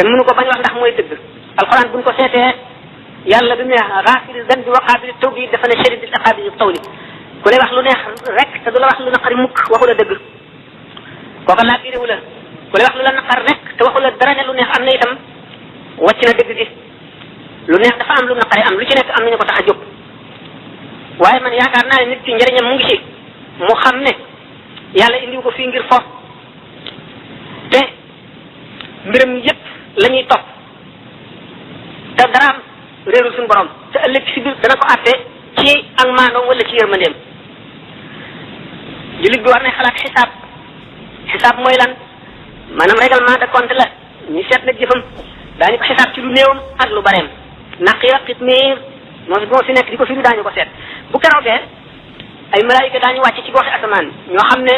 te mënu ko bañ wax ndax mooy dëgg alquran buñ ko seetee yàlla bi mu ne ghafiri zanbi wa qabili tawbi dafa ne shadidil iqabi yu tawli ku lay wax lu neex rek te du la wax lu naqari mukk waxu la dëgg kooka laa biriwu la ku lay wax lu la naqar rek te waxu la dara ne lu neex am na itam wàcc na dëgg gi lu neex dafa am lu naqari am lu ci nekk am nañu ko tax a jóg waaye man yaakaar naa ne nit ki njëriñam mu ngi ci mu xam ne yàlla indiwu ko fii ngir foofu te mbiram yëpp la ñuy topp te dara am réerul suñu borom te ëllëg si biir dana ko àtte ci ak maandoom wala ci yërmandeem jullit bi war na xalaat xisaab mooy lan maanaam règlement de compte la ñu seet nag jëfam daañu ko xisaab ci lu néewam ak lu bareem naqiira qitmiir moo fi nekk di ko firi daañu ko seet bu keroogee ay malaayika daañu wàcc ci goxi asamaan ñoo xam ne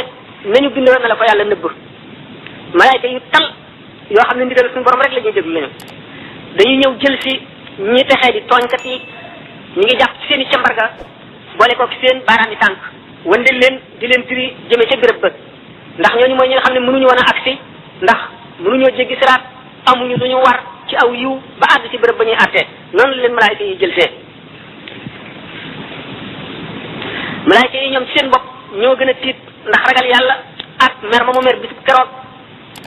nañu bindoon na la ko yàlla nëbb malaayika yu tal yoo xam ne ndigal suñu borom rek la ñuy déglu lañu dañuy ñëw jël si ñi texee di tooñkat yi ñu ngi jàpp ci seen i cambarga boole ko ci seen baaraam yi tànk wandel leen di leen diri jëmee ca béréb ba ndax ñooñu mooy ñi nga xam ne mënuñu woon a agsi ndax mënuñoo jéggi siraat amuñu lu ñu war ci aw yiw ba àgg ci béréb ba ñuy àttee noonu la leen malaayika yi jël see malaayika yi ñoom ci seen bopp ñoo gën a tiit ndax ragal yàlla ak mer ma mu mer bisu keroog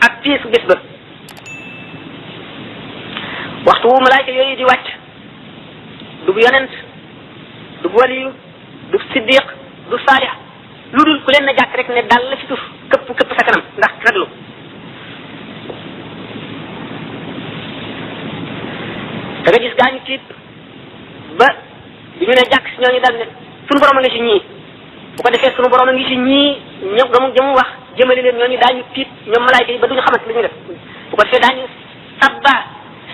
ak tiisu bis ba waxtu wu malaayika yooyu di wàcc du bu yonent du bu waliyu du siddiq du saalix lu dul ku leen na jàkk rek ne dal la ci suuf këpp sa kanam ndax raglu da nga gis gaañu tiit ba bi ñu ne jàkk si ñooñu dal ne suñu borom a ngi ci ñii bu ko defee suñu borom a ngi ci ñii ñoom jamu wax jëmale leen ñooñu daañu tiit ñoom malaayika yi ba duñu xamante li ñu def bu ko defee daañu sabba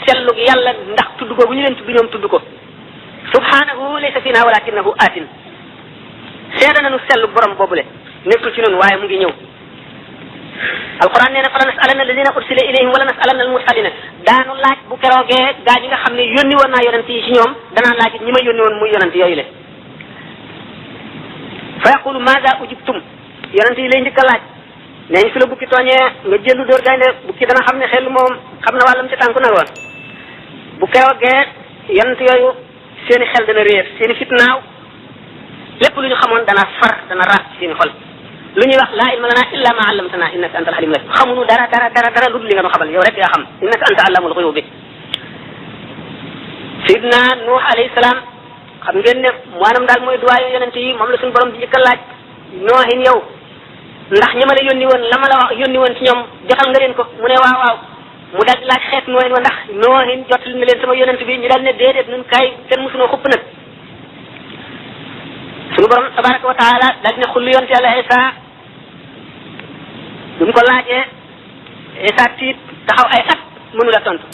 sellug yàlla ndax tudd ko bu ñu leen tudd ñoom tudd ko subhanahu laysa fina walakinahu atin seeda nañu sellu borom boobule nekkul ci noonu waaye mu ngi ñëw alquran nee na fala nasalanna alladina ursila ilayhim wala nasalanna almursalina daanu laaj bu keroogee gaa ñi nga xam ne yónni woon naa yonent yi ci ñoom danaa laaj it ñi ma yónni woon muy yonent yooyu le fa yaqulu maada ujibtum yonent yi lay njëkk a laaj nee ñu fi la bukki tooñee nga jëllu dóor gaynde bukki dana xam ne xel moom xam na wàllam ci tànku nag woon bu keroogee yonent yooyu seeni xel dana réer seeni fitnaaw lépp lu ñu xamoon dana far dana raas ci seeni xol lu ñuy wax laa ilma lana illa ma allamtana innaka anta alalim la xamuñu dara lu dul li nga nu xamal yow rek yaa xam innaka anta allamul ghuyubi sidna nuux alayhi salaam xam ngeen ne maanaam daal mooy duwaayu yonent yi moom la suñu borom di njëkk a laaj noohin yow ndax ñi ma la yónni woon la ma la wax yónni woon ci ñoom jotal nga leen ko mu ne waaw mu daal di laaj xeet noohin wa ndax noohin jotal na leen sama yonent bi ñu daal ne déedéet nun kaay kenn mësunoo xupp nag suñu borom tabaraka wa taala daal dina xullu yonent yàlla Isa bi mu ko laajee Isa tiit taxaw ay at mënu la tontu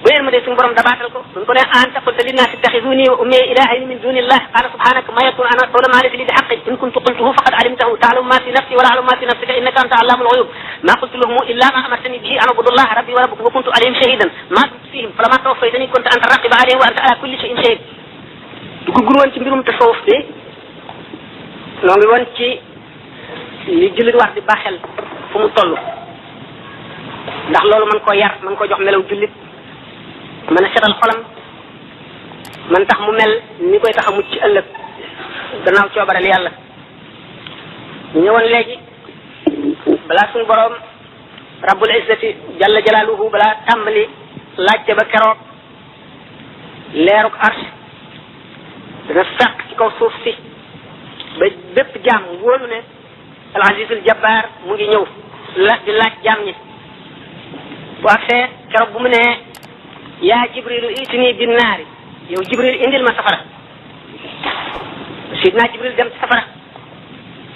bu ngeen ma dee suñu borom dabaatal ko suñ ko ne anta qulta linnaasi ittaxizuni wa ummiya ilahayni min dunillah qala subhanaka ma yakunu an aqula ma laysa li bihaqqi in kuntu qultuhu faqad alimtahu ta'lamu ma fi nafsi wa la a'lamu ma fi nafsika innaka anta allamul ghuyub ma qultu lahum illa ma amartani bihi an abudu allaha rabbi wa rabbakum wa kuntu alayhim shahidan ma dumtu fihim falamma tawaffaytani kunta anta raqiba alayhim wa anta ala kulli shay'in shahid duggul woon ci mbirum tasawuf bi noo ngi woon ci li jullit war di baaxel fu mu toll ndax loolu mën koo yar mën koo jox melaw jullit mën a setal xolam man tax mu mel ni koy tax a mucc ci ëllëg gannaaw coobareel yàlla ñu ñëwoon léegi balaa suñu borom rabbul izzati jalla jalaaluhu balaa tàmbali laajte ba keroog leeruk arsh dana fekk ci kaw suuf si ba bépp jaam wóolu ne al azizul jabbar mu ngi ñëw di laaj jaam ñi bu agsee keroog bu mu ne yaa jibrilu itini bin naari yow jibril indil ma safara sidna jibril dem ci safara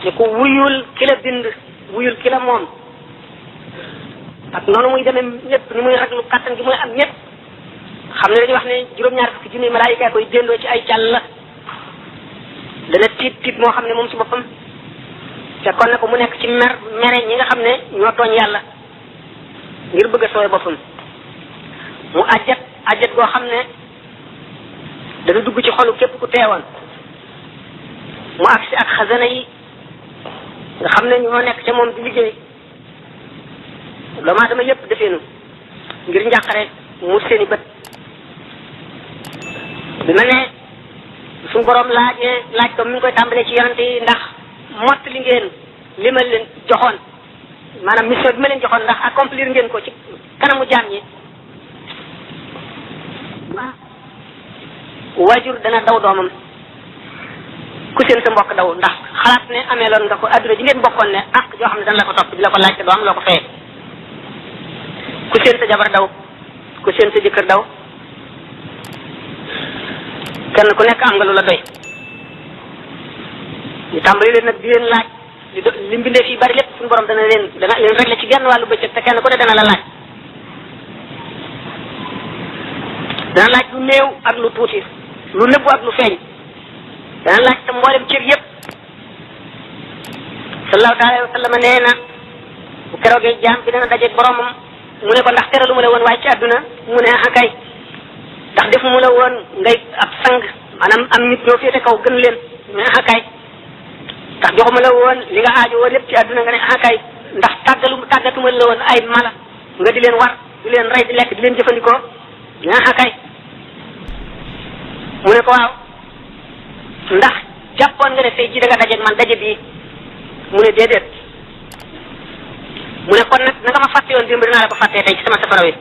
ne ko wuyul ki la bind wuyul ki la moom ak noonu muy demee ñëpp ni muy raglu kàttan gi muy am ñëpp xam ne dañuy wax ne juróom-ñaar fukki junni malaayika koy déndoo ci ay jàll la dana tiit moo xam ne moom ci boppam fekkoon na ko mu nekk ci mere ñi nga xam ne ñoo tooñ yàlla ngir bëgg a sooy boppam mu ajjat goo xam ne dana dugg ci xolu képp ku teewoon mu agsi ak xasana yi nga xam ne ñoo nekk ca moom di liggéey doomu aadama yépp defeenu ngir njàqare mu seeni bët bi ma ne suñu borom laaj ko mi ngi koy tàmbalee ci yonante yi ndax mott li ngeen li ma leen joxoon maanaam mission bi ma leen joxoon ndax accomplir ngeen ko ci kanamu jaam ñi waajur dana daw doomam ku seen sa mbokk daw ndax xalaat ne ameeloon nga ko adduna ji ngeen bokkoon ne ak joo xam ne dana la ko topp di la ko laaj te doo am loo ko fayee ku seen sa jabar daw ku seen sa jëkkër daw kenn ku nekk am nga lu la doy ñu tàmbali leen nag di leen laaj li mbindee fii bari lépp suñu borom dana leen réglé ci genn wàllu bëccëg te kenn ku ne dana la laaj dana laaj lu néew ak lu tuuti lu nëbbu ak lu feeñ dana laaj tam mboolem cër yëpp sallallahu alayhi wa sallam nee na bu keroogee jaam bi dana dajeeg boromam mu ne ko ndax teralu ma la woon waaye ci àdduna mu ne kay ndax def mu la woon ngay ab sang maanaam am nit ñoo féete kaw gën leen mu ne kay ndax joxuma la woon li nga aajo woon lépp ci àdduna nga ne kay ndax tàggatuma la woon ay mala nga di leen war di leen rey di lekk di leen jëfandikoo mu ne kay mu ne ko waaw ndax jàppoon nga ne tey jii da nga dajeeg man daje bii mu ne déedéet mu ne kon nag na nga ma fàtte woon démb dinaa la ko fàttee tey ci sama safara wi